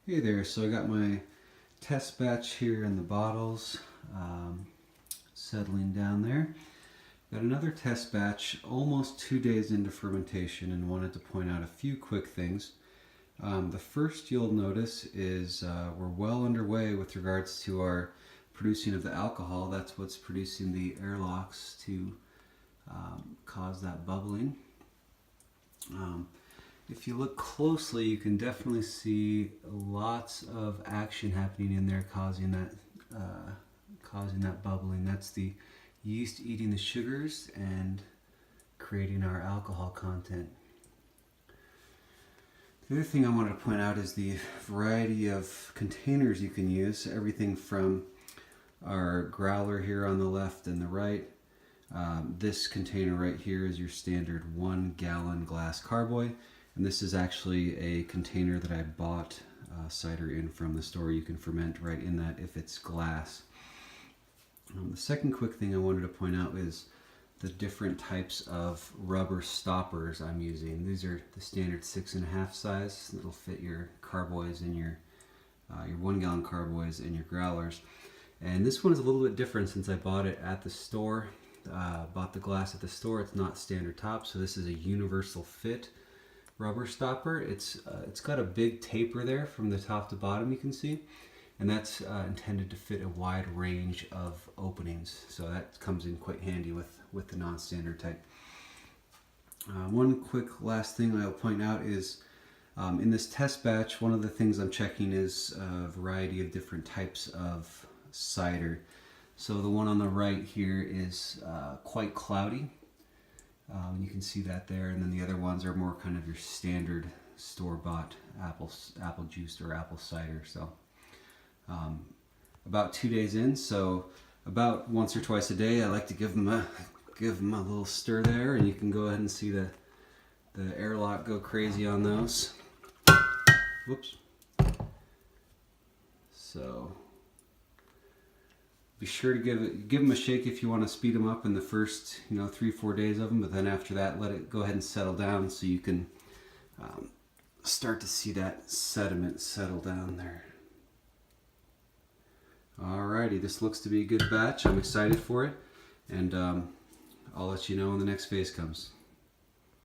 Hey there, so I got my test batch here in the bottles, settling down there. Got another test batch almost 2 days into fermentation and wanted to point out a few quick things. The first you'll notice is we're well underway with regards to our producing of the alcohol. That's what's producing the airlocks to cause that bubbling. If you look closely, you can definitely see lots of action happening in there, causing that bubbling. That's the yeast eating the sugars and creating our alcohol content. The other thing I wanted to point out is the variety of containers you can use. Everything from our growler here on the left and the right. This container right here is your standard 1 gallon glass carboy. And this is actually a container that I bought cider in from the store. You can ferment right in that if it's glass. The second quick thing I wanted to point out is the different types of rubber stoppers I'm using. These are the standard 6.5 size that'll fit your carboys and your 1 gallon carboys and your growlers. And this one is a little bit different since I bought it at the store. Bought the glass at the store. It's not standard top, so this is a universal fit rubber stopper. It's got a big taper there from the top to bottom, you can see, and that's intended to fit a wide range of openings, so that comes in quite handy with the non-standard type. One quick last thing I'll point out is in this test batch, one of the things I'm checking is a variety of different types of cider. So the one on the right here is quite cloudy. You can see that there, and then the other ones are more kind of your standard store-bought apple juice or apple cider. So about 2 days in, so about once or twice a day, I like to give them a little stir there, and you can go ahead and see the airlock go crazy on those. Whoops. So be sure to give them a shake if you want to speed them up in the first 3-4 days of them, but then after that let it go ahead and settle down so you can start to see that sediment settle down there. Alrighty, this looks to be a good batch. I'm excited for it, and I'll let you know when the next phase comes.